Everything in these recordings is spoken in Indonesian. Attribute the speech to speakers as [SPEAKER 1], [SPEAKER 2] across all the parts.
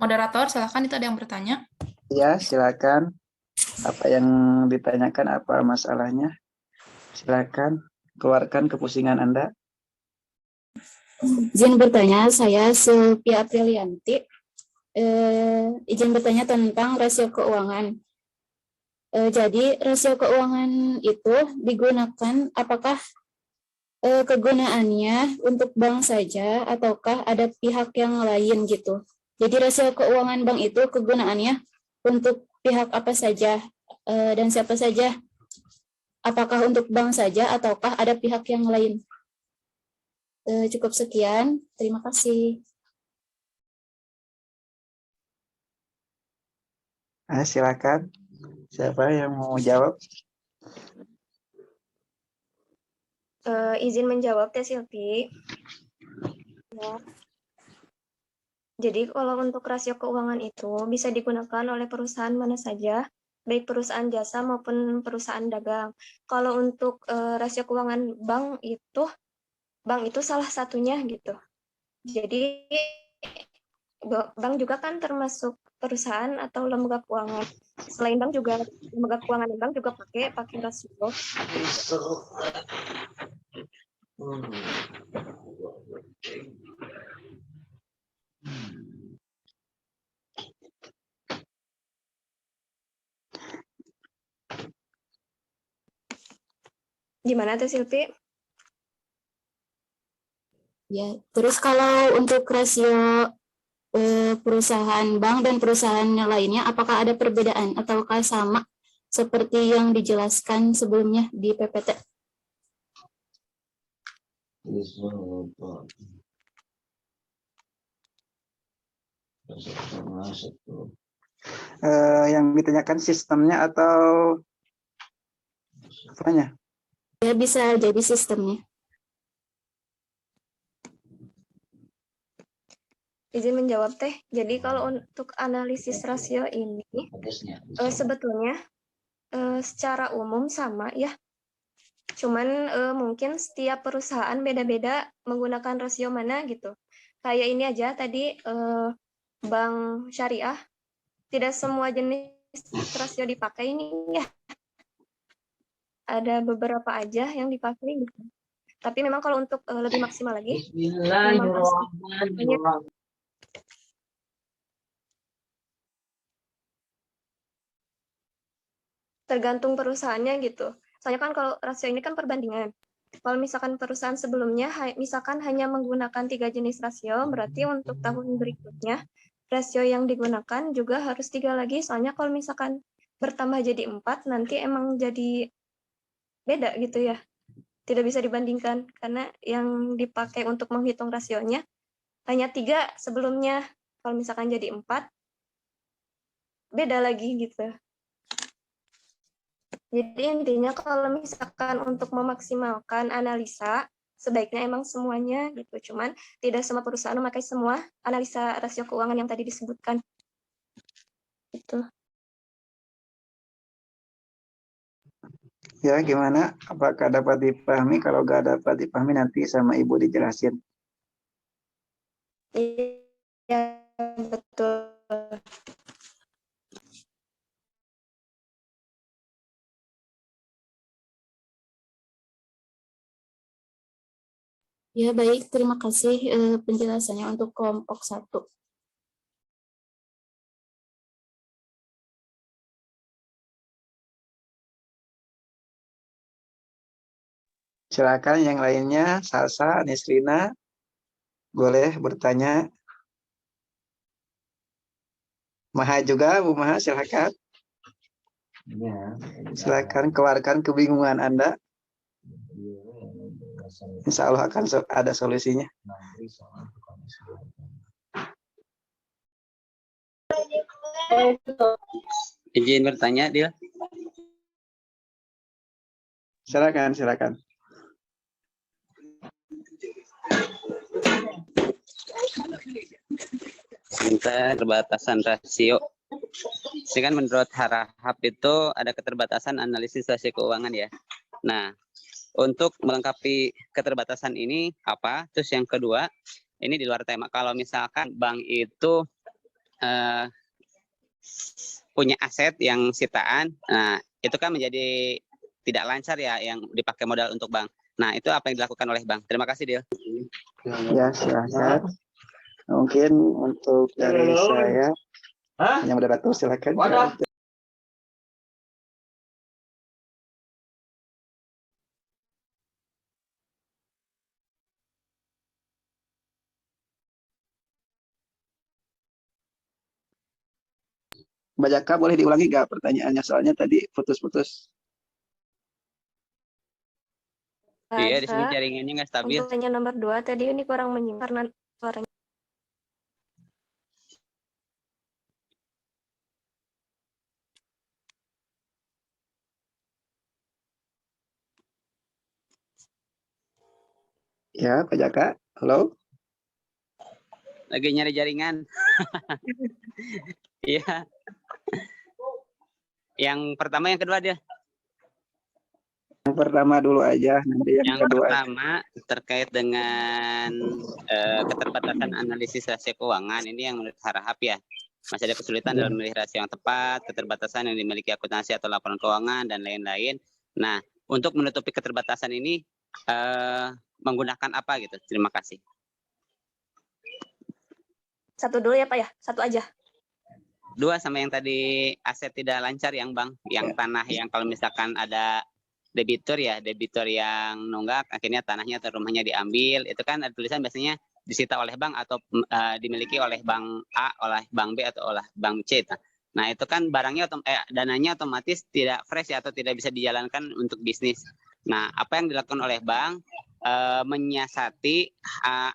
[SPEAKER 1] Moderator, silakan itu ada yang bertanya.
[SPEAKER 2] Ya, silakan. Apa yang ditanyakan, apa masalahnya? Silakan, keluarkan kepusingan Anda.
[SPEAKER 3] Izin bertanya, saya Sylvia Aprilianti. Izin bertanya tentang rasio keuangan. Jadi rasio keuangan itu digunakan, apakah kegunaannya untuk bank saja ataukah ada pihak yang lain gitu? Jadi rasio keuangan bank itu kegunaannya untuk pihak apa saja dan siapa saja? Apakah untuk bank saja ataukah ada pihak yang lain? Cukup sekian, terima kasih.
[SPEAKER 2] Silakan. Siapa yang mau jawab?
[SPEAKER 4] Izin menjawab, Teh Silvi. Ya. Jadi kalau untuk rasio keuangan itu bisa digunakan oleh perusahaan mana saja, baik perusahaan jasa maupun perusahaan dagang. Kalau untuk rasio keuangan bank itu salah satunya gitu. Jadi bank juga kan termasuk perusahaan atau lembaga keuangan. Selain bank juga lembaga keuangan dan bank juga pakai rasio. Gimana tuh Silvi?
[SPEAKER 3] Ya, terus kalau untuk rasio perusahaan bank dan perusahaan lainnya, apakah ada perbedaan ataukah sama seperti yang dijelaskan sebelumnya di PPT?
[SPEAKER 2] Yang ditanyakan sistemnya atau apanya?
[SPEAKER 3] Ya, bisa jadi sistemnya.
[SPEAKER 4] Izin menjawab Teh. Jadi kalau untuk analisis rasio ini sebetulnya secara umum sama ya. Cuman mungkin setiap perusahaan beda-beda menggunakan rasio mana gitu. Kayak ini aja tadi bank syariah tidak semua jenis rasio dipakai ini ya. Ada beberapa aja yang dipakai gitu. Tapi memang kalau untuk lebih maksimal lagi,
[SPEAKER 5] Bismillahirrahmanirrahim.
[SPEAKER 4] tergantung perusahaannya gitu. Soalnya kan kalau rasio ini kan perbandingan. Kalau misalkan perusahaan sebelumnya misalkan hanya menggunakan 3 jenis rasio, berarti untuk tahun berikutnya rasio yang digunakan juga harus 3 lagi. Soalnya kalau misalkan bertambah jadi 4, nanti emang jadi beda gitu ya. Tidak bisa dibandingkan karena yang dipakai untuk menghitung rasionya hanya 3 sebelumnya. Kalau misalkan jadi 4, beda lagi gitu. Jadi intinya kalau misalkan untuk memaksimalkan analisa, sebaiknya emang semuanya gitu. Cuman tidak semua perusahaan memakai semua analisa rasio keuangan yang tadi disebutkan. Itu.
[SPEAKER 2] Ya, gimana? Apakah dapat dipahami? Kalau nggak dapat dipahami nanti sama Ibu dijelasin.
[SPEAKER 4] Iya, betul.
[SPEAKER 3] Ya, baik. Terima kasih penjelasannya untuk kelompok 1.
[SPEAKER 2] Silakan yang lainnya, Salsa, Nisrina, boleh bertanya. Maha juga, Bu Maha, silakan. Silakan keluarkan kebingungan Anda. Insya Allah akan ada solusinya.
[SPEAKER 5] Izin bertanya dia.
[SPEAKER 2] Silakan, silakan.
[SPEAKER 5] Keterbatasan rasio. Ini kan menurut Harahap itu ada keterbatasan analisis rasio keuangan ya. Nah, untuk melengkapi keterbatasan ini apa? Terus yang kedua, ini di luar tema. Kalau misalkan bank itu eh, punya aset yang sitaan, nah itu kan menjadi tidak lancar ya yang dipakai modal untuk bank. Nah itu apa yang dilakukan oleh bank? Terima kasih Dil.
[SPEAKER 2] Ya, silahkan. Mungkin untuk dari saya, yang moderator silakan. Mbak Jaka, boleh diulangi nggak pertanyaannya? Soalnya tadi putus-putus.
[SPEAKER 5] Iya, di sini
[SPEAKER 4] Ada.
[SPEAKER 5] jaringannya nggak stabil.
[SPEAKER 4] Untuk pertanyaan nomor 2 tadi ini kurang menyimak karena suaranya.
[SPEAKER 2] Ya, Pak Jaka. Halo.
[SPEAKER 5] Lagi nyari jaringan. Iya. Yang pertama, yang kedua dia.
[SPEAKER 2] Yang pertama dulu aja, nanti yang
[SPEAKER 5] Yang
[SPEAKER 2] kedua.
[SPEAKER 5] pertama terkait dengan keterbatasan analisis rasio keuangan, ini yang menurut Harahap ya. Masih ada kesulitan dalam memilih rasio yang tepat, keterbatasan yang dimiliki akuntansi atau laporan keuangan, dan lain-lain. Nah, untuk menutupi keterbatasan ini, menggunakan apa gitu? Terima kasih.
[SPEAKER 4] Satu dulu ya Pak ya, satu aja.
[SPEAKER 5] Dua sama yang tadi aset tidak lancar yang Bang, yang tanah yang kalau misalkan ada debitur yang nunggak, akhirnya tanahnya atau rumahnya diambil, itu kan ada tulisan biasanya disita oleh bank atau dimiliki oleh bank A, oleh bank B atau oleh bank C. Nah itu kan barangnya dananya otomatis tidak fresh ya, atau tidak bisa dijalankan untuk bisnis. Nah apa yang dilakukan oleh bank menyiasati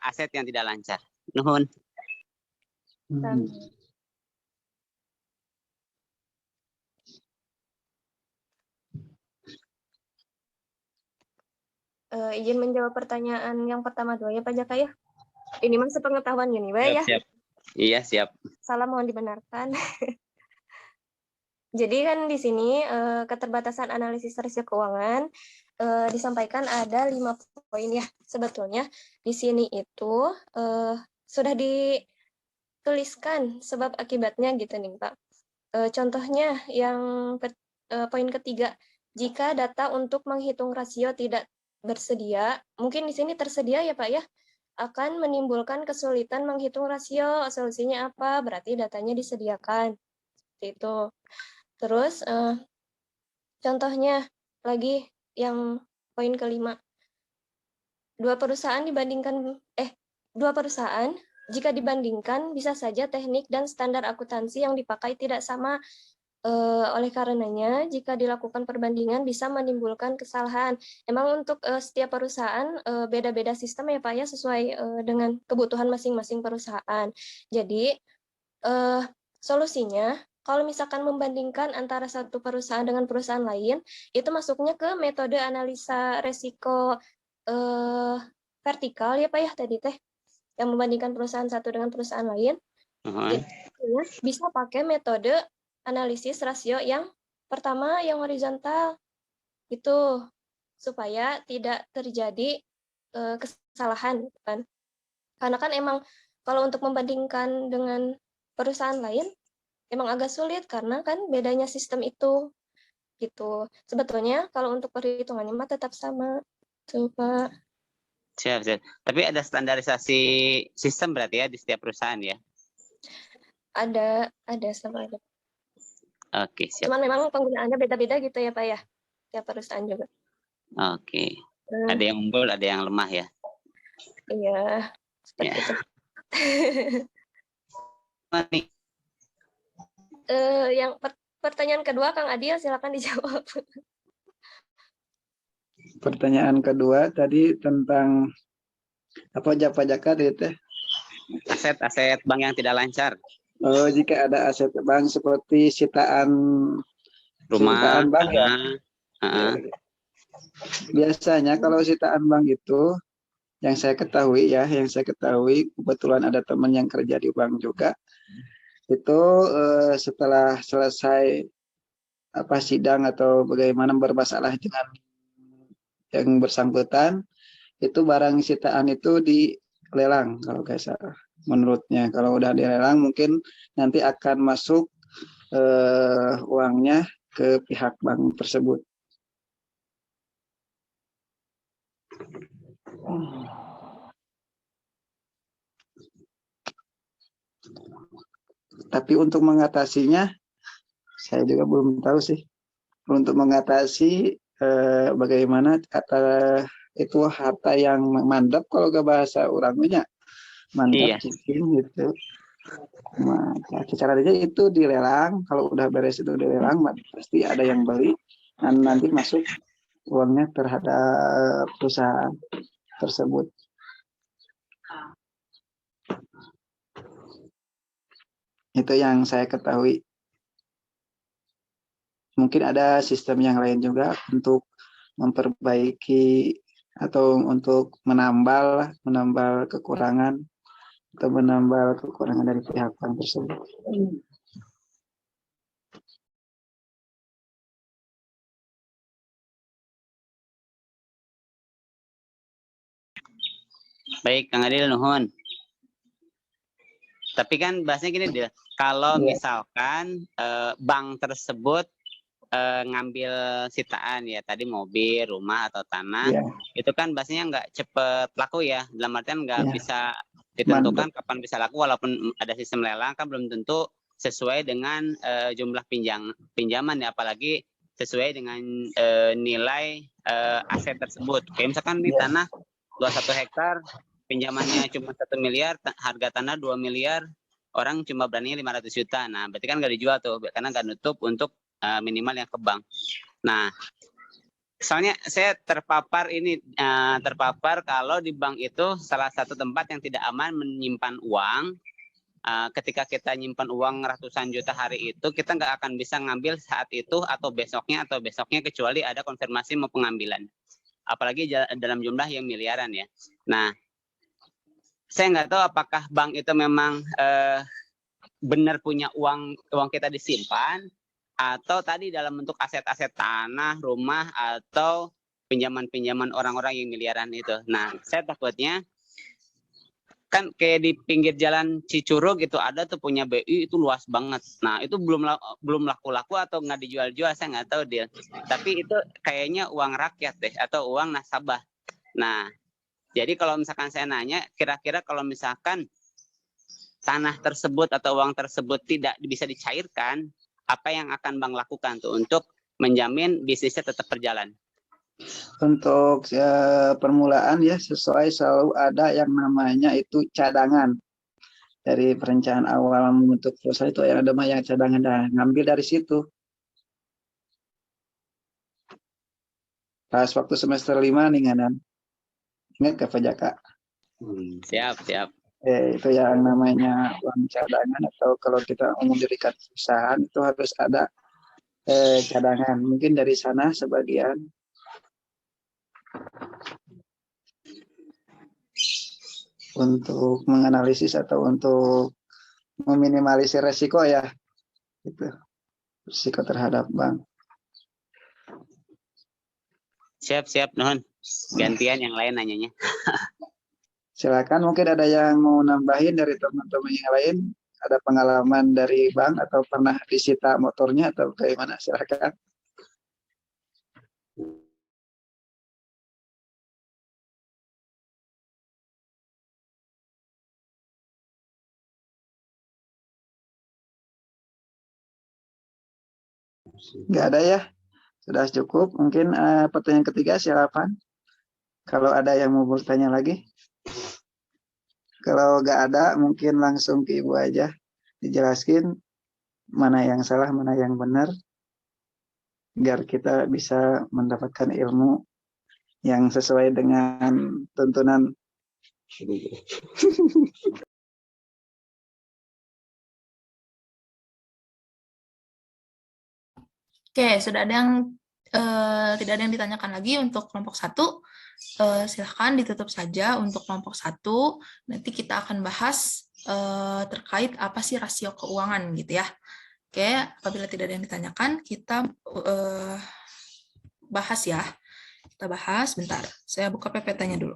[SPEAKER 5] aset yang tidak lancar. Nuhun.
[SPEAKER 4] Izin menjawab pertanyaan yang pertama dulu ya Pak Jaka ya. Ini mah sepengetahuannya nih Pak ya.
[SPEAKER 5] Siap. Iya siap.
[SPEAKER 4] Salah mohon dibenarkan. Jadi kan di sini keterbatasan analisis rasio keuangan disampaikan ada 5 poin ya. Sebetulnya di sini itu sudah dituliskan sebab akibatnya gitu nih Pak. Contohnya yang poin ketiga, jika data untuk menghitung rasio tidak bersedia, mungkin di sini tersedia ya Pak ya, akan menimbulkan kesulitan menghitung rasio. Solusinya apa? Berarti datanya disediakan. Seperti itu. Terus contohnya lagi yang poin kelima, dua perusahaan jika dibandingkan bisa saja teknik dan standar akuntansi yang dipakai tidak sama. Oleh karenanya jika dilakukan perbandingan bisa menimbulkan kesalahan. Emang untuk setiap perusahaan beda-beda sistem ya Pak ya, sesuai dengan kebutuhan masing-masing perusahaan. Jadi solusinya kalau misalkan membandingkan antara satu perusahaan dengan perusahaan lain, itu masuknya ke metode analisa resiko vertikal ya Pak ya tadi teh, yang membandingkan perusahaan satu dengan perusahaan lain. Jadi bisa pakai metode analisis rasio yang pertama, yang horizontal, itu supaya tidak terjadi kesalahan kan. Karena kan emang kalau untuk membandingkan dengan perusahaan lain emang agak sulit karena kan bedanya sistem itu gitu. Sebetulnya kalau untuk perhitungannya mah tetap sama tuh Pak.
[SPEAKER 5] Siap. Tapi ada standarisasi sistem berarti ya di setiap perusahaan ya?
[SPEAKER 4] Ada sama ada.
[SPEAKER 5] Oke, siap.
[SPEAKER 4] Cuman memang penggunaannya beda-beda gitu ya Pak ya, tiap perusahaan juga.
[SPEAKER 5] Oke. Ada yang unggul, ada yang lemah ya?
[SPEAKER 4] Iya, seperti itu. Yang pertanyaan kedua Kang Adil silakan dijawab.
[SPEAKER 2] Pertanyaan kedua tadi tentang apa Pak Jaka teh?
[SPEAKER 5] Aset bank yang tidak lancar.
[SPEAKER 2] Oh, jika ada aset bank seperti sitaan
[SPEAKER 5] Rumah,
[SPEAKER 2] bank ya. Biasanya kalau sitaan bank itu yang saya ketahui kebetulan ada teman yang kerja di bank juga. Itu setelah selesai sidang atau bagaimana bermasalah dengan yang bersangkutan, itu barang sitaan itu dilelang kalau nggak salah. menurutnya. Kalau udah dilelang mungkin nanti akan masuk uangnya ke pihak bank tersebut. Tapi untuk mengatasinya, saya juga belum tahu sih. Untuk mengatasi bagaimana kata itu harta yang mandap kalau ke bahasa orangnya mandap
[SPEAKER 5] Iya.
[SPEAKER 2] cicing gitu. Nah, secara aja itu dilelang, kalau udah beres itu dilelang pasti ada yang beli dan nanti masuk uangnya terhadap perusahaan tersebut. Itu yang saya ketahui. Mungkin ada sistem yang lain juga untuk memperbaiki atau untuk menambal kekurangan atau menambal kekurangan dari pihak bank tersebut.
[SPEAKER 5] Baik, Kang Adil, nuhun. Tapi kan bahasanya gini, Dil. Kalau misalkan bank tersebut ngambil sitaan ya, tadi mobil, rumah, atau tanah, itu kan bahasanya nggak cepet laku ya. Dalam artian nggak bisa ditentukan kapan bisa laku, walaupun ada sistem lelang kan belum tentu sesuai dengan jumlah pinjaman ya, apalagi sesuai dengan nilai aset tersebut. Kayak misalkan di tanah luas 1 hektar, pinjamannya cuma 1 miliar, harga tanah 2 miliar, orang cuma berani 500 juta. Nah, berarti kan nggak dijual tuh, karena nggak nutup untuk minimal yang ke bank. Nah, soalnya saya terpapar kalau di bank itu salah satu tempat yang tidak aman menyimpan uang. Ketika kita nyimpan uang ratusan juta hari itu, kita nggak akan bisa ngambil saat itu atau besoknya kecuali ada konfirmasi mau pengambilan. Apalagi dalam jumlah yang miliaran ya. Nah, saya nggak tahu apakah bank itu memang benar punya uang kita disimpan, atau tadi dalam bentuk aset-aset tanah, rumah, atau pinjaman-pinjaman orang-orang yang miliaran itu. Nah, saya takutnya kan kayak di pinggir jalan Cicurug gitu ada tuh punya BI itu luas banget. Nah, itu belum laku-laku atau nggak dijual-jual, saya nggak tahu dia. Tapi itu kayaknya uang rakyat deh atau uang nasabah. Nah, jadi kalau misalkan saya nanya, kira-kira kalau misalkan tanah tersebut atau uang tersebut tidak bisa dicairkan, apa yang akan Bang lakukan tuh untuk menjamin bisnisnya tetap berjalan?
[SPEAKER 2] Untuk permulaan ya sesuai selalu ada yang namanya itu cadangan. Dari perencanaan awal membentuk perusahaan itu yang ada yang cadangan, dan ngambil dari situ. Pas waktu semester 5 nih kan, ingat ke Pajaka.
[SPEAKER 5] Siap.
[SPEAKER 2] Itu yang namanya uang cadangan, atau kalau kita mendirikan perusahaan itu harus ada cadangan. Mungkin dari sana sebagian. Untuk menganalisis atau untuk meminimalisir resiko ya, itu risiko terhadap bank.
[SPEAKER 5] Siap, nuhun. Gantian yang lain nanyanya.
[SPEAKER 2] Silakan, mungkin ada yang mau nambahin dari teman-teman yang lain, ada pengalaman dari bank atau pernah disita motornya atau bagaimana, silakan. Nggak ada ya? Sudah cukup. Mungkin pertanyaan ketiga silakan. Kalau ada yang mau bertanya lagi. Kalau nggak ada, mungkin langsung ke Ibu aja. Dijelaskan mana yang salah, mana yang benar. Biar kita bisa mendapatkan ilmu yang sesuai dengan tuntunan.
[SPEAKER 1] Oke, sudah ada yang tidak ada yang ditanyakan lagi untuk kelompok 1. Silahkan ditutup saja untuk kelompok 1. Nanti kita akan bahas terkait apa sih rasio keuangan gitu ya. Oke, apabila tidak ada yang ditanyakan, kita bahas ya. Kita bahas, bentar. Saya buka PPT-nya dulu.